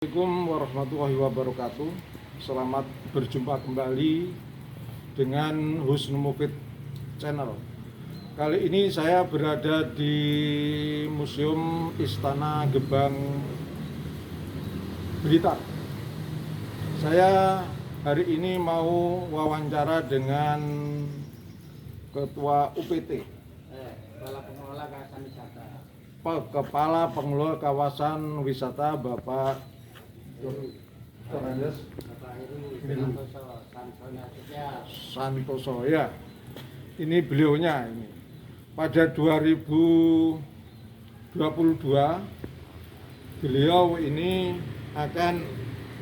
Assalamualaikum warahmatullahi wabarakatuh. Selamat berjumpa kembali dengan Husnul Mufid Channel. Kali ini saya berada di Museum Istana Gebang Blitar. Saya hari ini mau wawancara dengan Ketua UPT, Kepala Pengelola Kawasan Wisata Bapak Santoso ya. Ini beliaunya ini. Pada 2022 beliau ini akan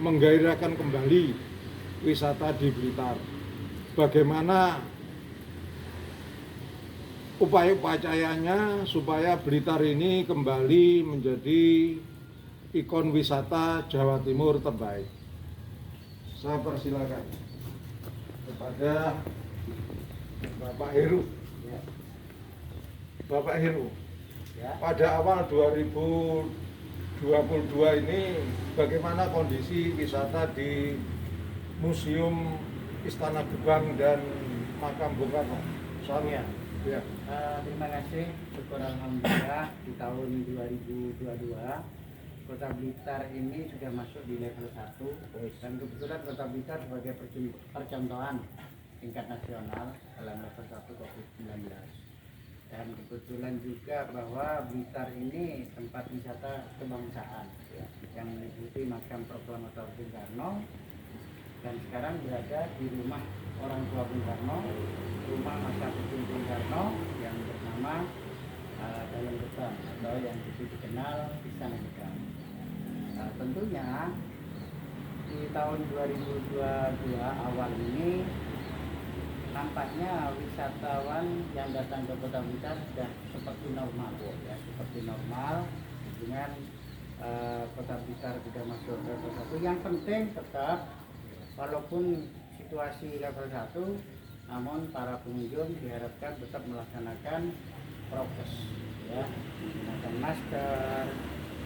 menggairahkan kembali wisata di Blitar. Bagaimana upaya-upayanya supaya Blitar ini kembali menjadi ikon wisata Jawa Timur terbaik. Saya persilakan kepada Bapak Heru. Bapak Heru, pada awal 2022 ini bagaimana kondisi wisata di Museum Istana Gebang dan Makam Bung Karno? Ya. Ya. Terima kasih. Syukur alhamdulillah di tahun 2022 Kota Blitar ini sudah masuk di level 1 dan kebetulan Kota Blitar sebagai percontohan tingkat nasional dalam level 1 COVID-19. Dan kebetulan juga bahwa Blitar ini tempat wisata kebangsaan yang meliputi makam proklamator Bung Karno dan sekarang berada di rumah orang tua Bung Karno, rumah masa kecil Bung Karno yang bernama Dalam Gebang atau yang dikenal Istana Gebang. Tentunya di tahun 2022 awal ini nampaknya wisatawan yang datang ke Kota Blitar sudah seperti normal seperti normal dengan Kota Blitar sudah masuk ke level 1. Yang penting tetap walaupun situasi level 1 namun para pengunjung diharapkan tetap melaksanakan prokes menggunakan masker,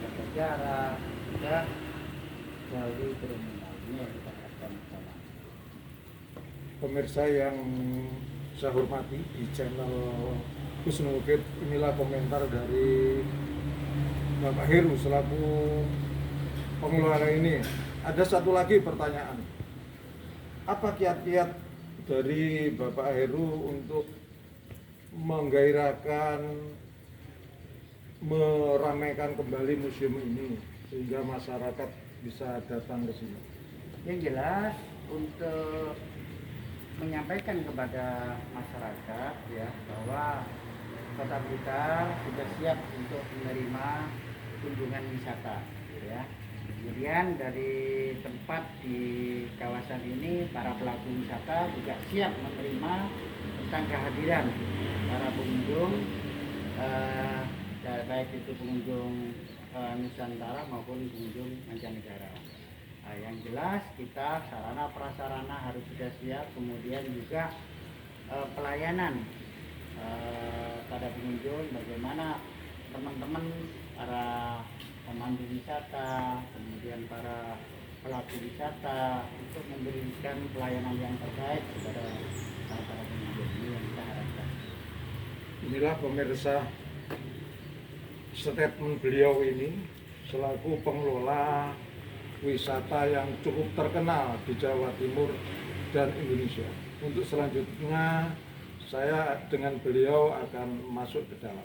jaga jarak, dan jauhi kerumunan. Ini yang kita harapkan bersama. Pemirsa yang saya hormati di channel Husnul Mufid, inilah komentar dari Bapak Heru selaku pengelola ini. Ada satu lagi pertanyaan. Apa kiat-kiat dari Bapak Heru untuk menggairahkan, meramaikan kembali museum ini sehingga masyarakat bisa datang ke sini? Yang jelas untuk menyampaikan kepada masyarakat bahwa Kota Blitar sudah siap untuk menerima kunjungan wisata Kemudian dari tempat di kawasan ini para pelaku wisata juga siap menerima tentang kehadiran para pengunjung baik itu pengunjung Nusantara maupun pengunjung mancanegara. Yang jelas kita sarana prasarana harus sudah siap, kemudian juga pelayanan pada pengunjung, bagaimana teman-teman para pemandu wisata, kemudian para pelaku wisata untuk memberikan pelayanan yang terbaik kepada para pengunjung. Ini yang kita harapkan. Inilah pemirsa statement beliau ini selaku pengelola wisata yang cukup terkenal di Jawa Timur dan Indonesia. Untuk selanjutnya saya dengan beliau akan masuk ke dalam.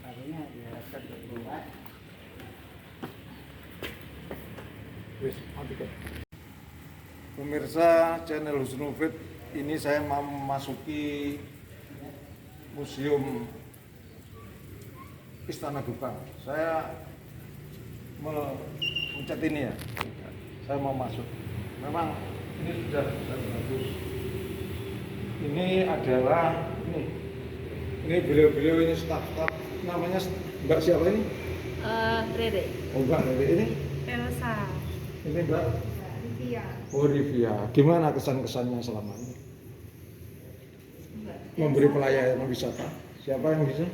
Artinya diharapkan berbuat. Pemirsa channel Husnul Mufid, ini saya mau memasuki Museum Istana Gebang. Saya mencet ini ya. Saya mau masuk. Memang ini sudah bagus. Ini adalah ini beliau-beliau ini staf-staf, namanya Mbak siapa ini? Rere. Oh, Mbak Rere ini? Elsa. Ini Mbak Rivia. Oh, Rivia. Gimana kesan-kesannya selama ini? Memberi pelayanan wisata. Siapa yang bisa?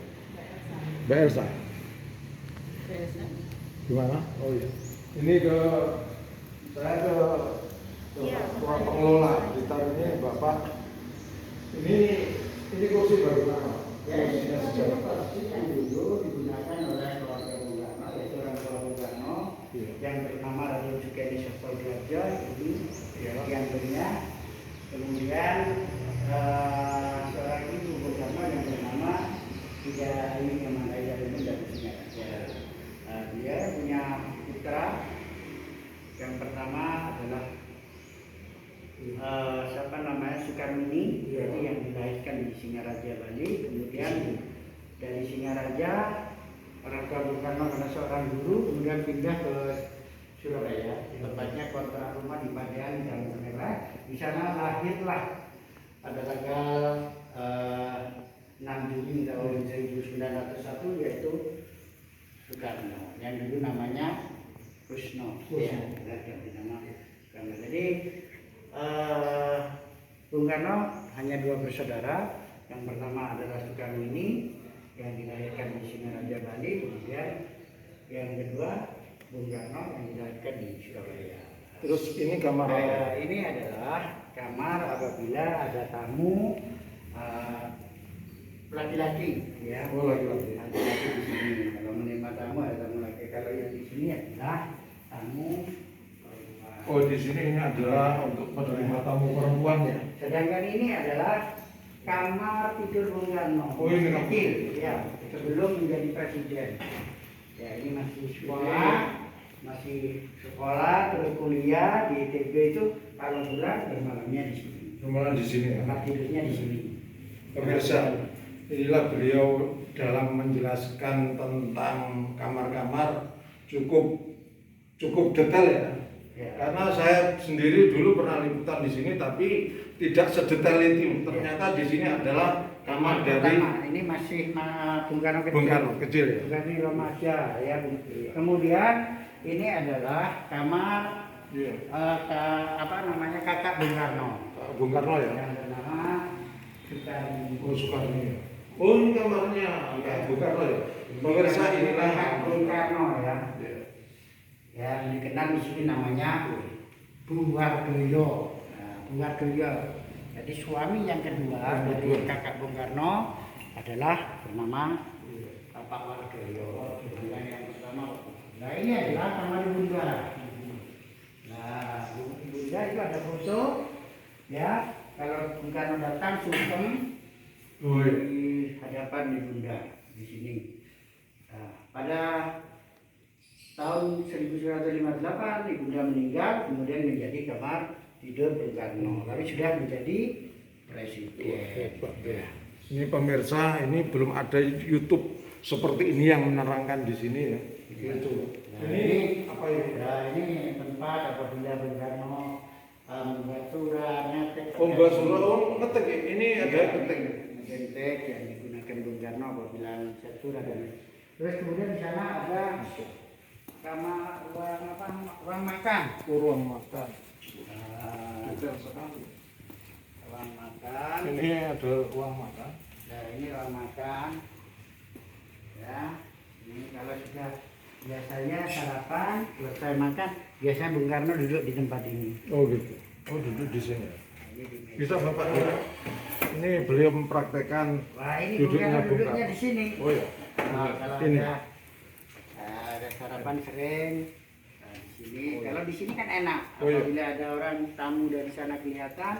Mbak Elsa. Gimana? Oh iya. Ini saya ke Iya. ketua pengelola Blitar ini Bapak. Ini kursi baru nama. Ya, ini kursi yang dulu digunakan oleh keluarga Bung Karno, yaitu orang tua Bung Karno, Iya. yang bernama Raden Sukeni Sosodwarjo ini Iya. yang punya. Kemudian seorang ibu Bung Karno yang bernama Ida Ayu Kemangaya ini dari Singaraja. Dia punya putra yang pertama adalah siapa namanya Sukarmini, Iya. jadi yang dilahirkan di Singaraja Bali. Kemudian dari Singaraja orang tua Bung Karno karena seorang guru kemudian pindah ke Surabaya, tepatnya kontrak rumah di Padean Jalan Merah. Di sana lahirlah pada tanggal 6 Juni tahun 1901 yaitu Soekarno yang dulu namanya Kusno. Ya, yang dinama Soekarno. Jadi Bung Karno hanya dua bersaudara. Yang pertama adalah Soekarno ini yang dilahirkan di Singaraja Bali, kemudian yang kedua Bung Karno yang dilahirkan di Surabaya. Terus ini kamar Ini adalah kamar apabila ada tamu laki-laki, ya. Oh, laki-laki. Laki-laki di sini. Kalau menerima tamu ada tamu laki. Kalau yang di sini adalah tamu perempuan. Oh, di sini ini adalah untuk menerima tamu perempuan ya. Sedangkan ini adalah kamar tidur Bung Karno. Oh, ini kamar. kecil, ya. Sebelum menjadi presiden. Ya, ini masih sekolah, terus kuliah di ITB itu kalau bulan bermalamnya di sini. Cuma di sini ya. Tempat tidurnya di sini. Pemirsa, inilah beliau dalam menjelaskan tentang kamar-kamar cukup detail ya. Ya. Karena saya sendiri dulu pernah liputan di sini, tapi tidak sedetail itu. Ternyata di sini adalah kamar dari Pertama, ini masih Bung Karno kecil. Bung Karno kecil ya. Bung Karno remaja ya. Kemudian ini adalah kamar Iya. kakak Bung Karno. Bung Karno ya. Yang bernama Sukarni. Oh, Soekarno ya. Oh, ini kamarnya Bung Karno ya. Pemirsa, inilah Bung Karno ya. Ya. Yang dikenal di sini namanya Bung Wardoyo. Bung Wardoyo. Jadi suami yang kedua dari kakak Bung Karno adalah bernama Bapak Wardoyo. Yang pertama. Nah, ini adalah kamar Bunda. Nah, Bunda itu ada foto, ya. Kalau Bung Karno datang sungkem Oh, iya. di hadapan di Bunda di sini. Nah, pada tahun 1958 Ibunda meninggal, kemudian menjadi kamar tidur Bung Karno. Lalu sudah menjadi presiden. Hebat ya. Ini pemirsa, ini belum ada YouTube seperti ini yang menerangkan di sini ya. Gitu. Nah, Ini apa ini? Nah, ini tempat apabila Bung Karno membuat surat, ngetik. Oh, Mbak Surah, oh ngetik ya? Ini ada ketik. Ngetik yang digunakan Bung Karno apabila membuat surat dan terus kemudian di sana ada kamar ruang makan. Ruang makan. Nah, Detail sekali. ruang makan. Ini ada ruang makan. Nah, ini ruang makan. Ya, ini kalau sudah biasanya sarapan, selesai makan, biasanya Bung Karno duduk di tempat ini. Oh gitu. Oh duduk di sini. Ini di meja. Bisa Bapak ya? Ini beliau mempraktekkan. Wah, ini Duduknya Bung Karno Bung duduknya Karno. di sini. Oh ya. Nah, kalau Ini. ada sarapan sering. Nah, di sini. Kalau di sini kan enak. Oh, iya. Apabila ada orang tamu dari sana kelihatan,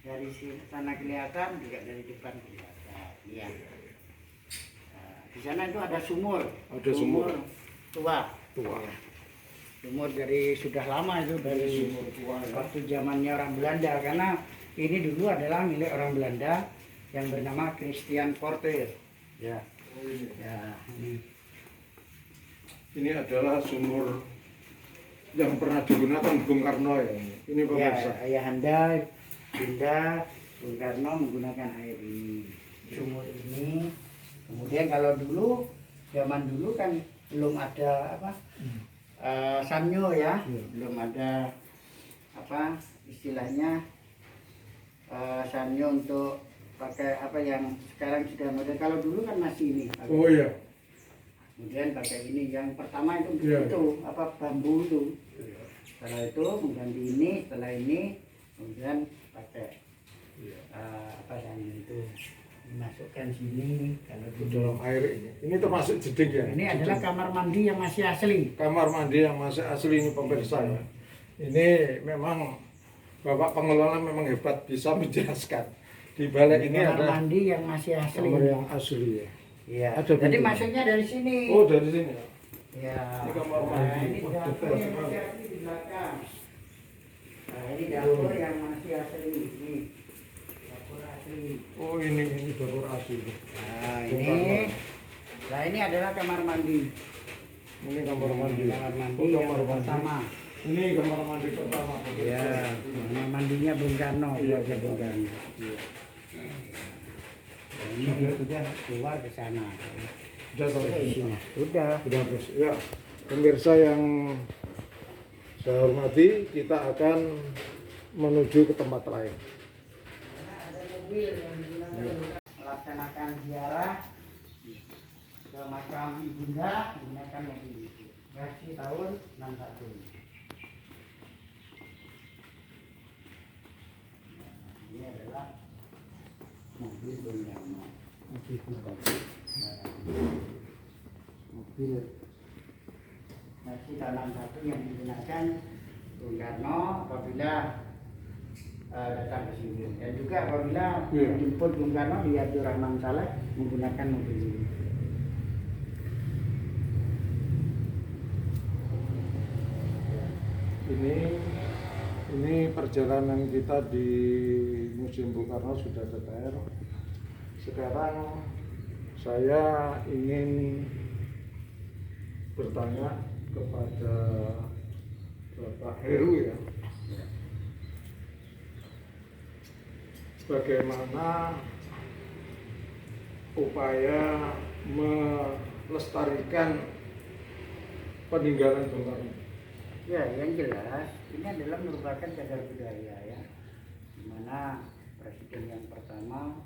dari sana kelihatan, juga dari depan kelihatan. Iya. Nah, di sana itu ada sumur. Ada sumur. Tua. Tua. Ya. Sumur dari sudah lama itu dari Sumur tua ya. waktu zamannya orang Belanda, karena ini dulu adalah milik orang Belanda yang bernama Christian Porter. Ya. Oh, ini. Ya, ini. Ini adalah sumur yang pernah digunakan Bung Karno ya. Ini Ya, pemirsa. ayahanda, Bunda, Bung Karno menggunakan air ini, sumur ini. Kemudian kalau dulu, zaman dulu kan belum ada apa, sanyo ya, belum ada apa istilahnya sanyo untuk pakai apa yang sekarang sudah modern. Kalau dulu kan masih ini. Oh iya. Kemudian pakai ini yang pertama itu Iya. itu apa bambu itu. Setelah itu mengganti ini, setelah ini kemudian pakai apa yang itu dimasukkan sini kalau Di dalam air ini. Ini termasuk jeding ya? ini adalah kamar mandi yang masih asli. Kamar mandi yang masih asli ini pemirsa ya. Ini memang Bapak pengelola memang hebat bisa menjelaskan. Di balik ini kamar ada mandi yang masih asli. kamar yang asli ya. Iya. Ada Jadi pintu. masuknya dari sini. Oh dari sini ya. Ya. Ini kamar mandi. Ini Wah, dapur detail yang sekali. masih asli di belakang. Nah, ini dapur yang masih asli. Ini dapur asli. Oh ini dapur asli. Nah, ini adalah kamar mandi. Ini kamar mandi. Kamar mandi Oh, yang kamar mandi. pertama. Ini kamar mandi pertama. Ya, kamar mandinya Bung Karno, Iya, keluarga Bung Karno. Iya. Nah, ini dia sudah keluar ke sana. Sudah selesai. Isinya sudah. Sudah terus. Ya, pemirsa yang saya hormati, kita akan menuju ke tempat lain. Ada mobil yang melaksanakan ziarah ke makam ibunda menggunakan mobil itu. Versi tahun 61. Ini adalah mobil Bung Karno. Mobil versi tahun 61 yang digunakan Bung Karno apabila datang ke sini. Dan juga apabila Iya. menjemput Bung Karno di Abdurrahman Saleh menggunakan mobil ini. Ini perjalanan kita di Museum Bung Karno sudah detail. Sekarang saya ingin bertanya kepada Bapak Heru ya. Bagaimana upaya melestarikan peninggalan Bung Karno? Ya, yang jelas ini adalah merupakan cagar budaya ya, di mana presiden yang pertama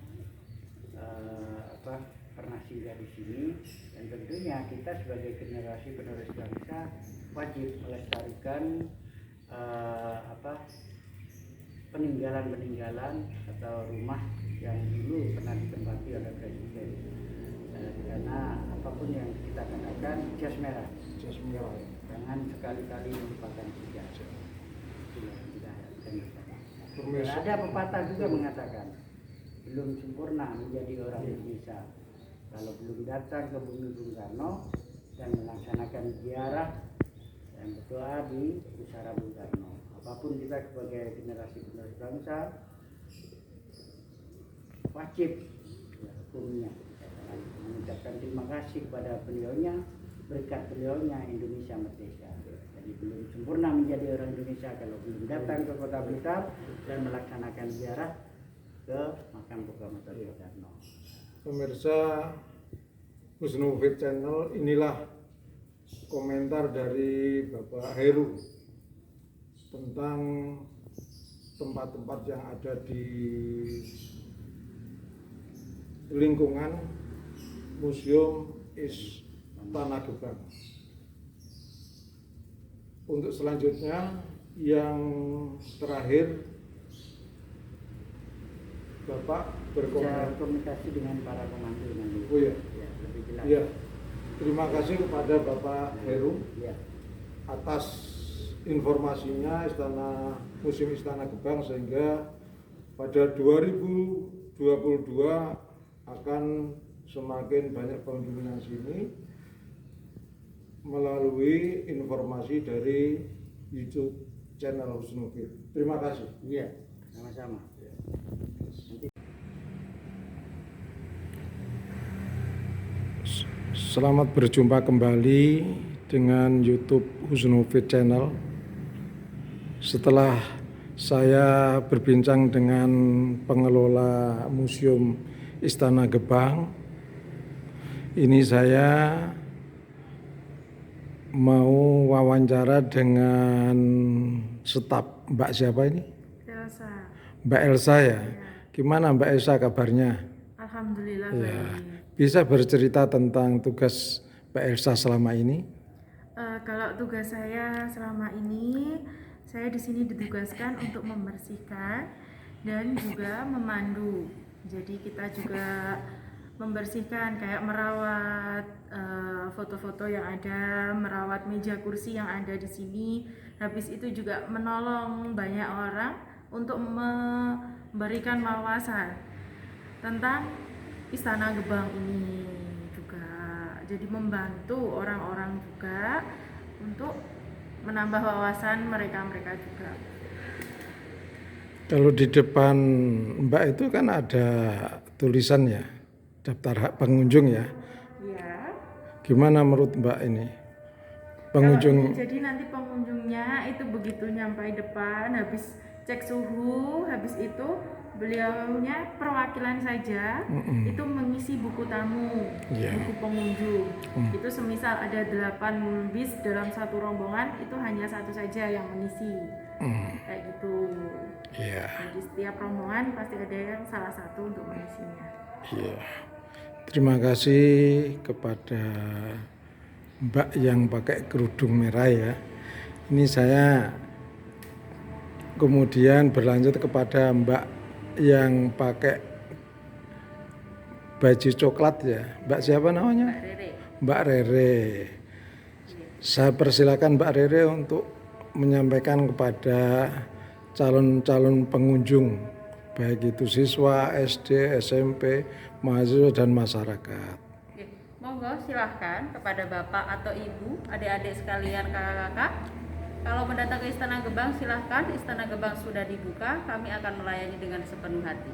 pernah singgah di sini, dan tentunya kita sebagai generasi penerus bangsa wajib melestarikan peninggalan-peninggalan atau rumah yang dulu pernah ditempati oleh presiden. Karena apapun yang kita katakan jas merah. Jas merah. Jangan sekali-kali melupakan sejarah. Tidak dan Pemirsa. ada pepatah juga mengatakan belum sempurna menjadi orang Indonesia kalau belum datang ke bumi Bung Karno dan melaksanakan ziarah dan berdoa di pusara Bung Karno. Apapun kita sebagai generasi penerus bangsa wajib hukumnya mengucapkan terima kasih kepada beliaunya, berkat beliaunya Indonesia merdeka. Jadi belum sempurna menjadi orang Indonesia kalau belum datang ke Kota Blitar dan melaksanakan ziarah ke makam Proklamator Bung Karno. Pemirsa Husnul Fit Channel, inilah komentar dari Bapak Heru tentang tempat-tempat yang ada di lingkungan Museum Istana Gebang. Untuk selanjutnya yang terakhir Bapak Bisa berkomentar. komunikasi dengan para pemandu nanti. Oh iya. Ya, lebih jelas. Ya, terima kasih kepada Bapak Heru Ya. atas informasinya Museum Istana Gebang, sehingga pada 2022 akan semakin banyak pengunjung yang sini melalui informasi dari YouTube channel Husnul Fit. Terima kasih. Iya, sama-sama. Selamat berjumpa kembali dengan YouTube Husnul Fit Channel. Setelah saya berbincang dengan pengelola Museum Istana Gebang, ini saya mau wawancara dengan staf Mbak siapa ini? Elsa. Mbak Elsa ya. Gimana Mbak Elsa kabarnya? Alhamdulillah Ya. baik. Bisa bercerita tentang tugas Mbak Elsa selama ini? Kalau tugas saya selama ini, saya di sini ditugaskan untuk membersihkan dan juga memandu. Jadi kita juga membersihkan, kayak merawat foto-foto yang ada, merawat meja kursi yang ada di sini. Habis itu juga menolong banyak orang untuk memberikan wawasan tentang Istana Gebang ini juga. Jadi membantu orang-orang juga untuk menambah wawasan mereka juga. Kalau di depan Mbak itu kan ada tulisan ya, daftar hak pengunjung ya. Ya. Gimana menurut Mbak ini? Pengunjung Jadi nanti pengunjungnya itu begitu nyampai depan, habis cek suhu, habis itu beliaunya perwakilan saja itu mengisi buku tamu, buku pengunjung. Itu semisal ada 8 bis dalam satu rombongan, itu hanya satu saja yang mengisi. Kayak gitu. Jadi setiap rombongan pasti ada yang salah satu untuk mengisinya. Terima kasih kepada Mbak yang pakai kerudung merah ya. Ini saya kemudian berlanjut kepada Mbak yang pakai baju coklat ya. Mbak siapa namanya? Mbak Rere. Mbak Rere. Saya persilakan Mbak Rere untuk menyampaikan kepada calon-calon pengunjung, baik itu siswa, SD, SMP, mahasiswa dan masyarakat. Oke, monggo silahkan kepada Bapak atau Ibu, adik-adik sekalian, kakak-kakak. Kalau mendatang ke Istana Gebang silahkan, Istana Gebang sudah dibuka, kami akan melayani dengan sepenuh hati.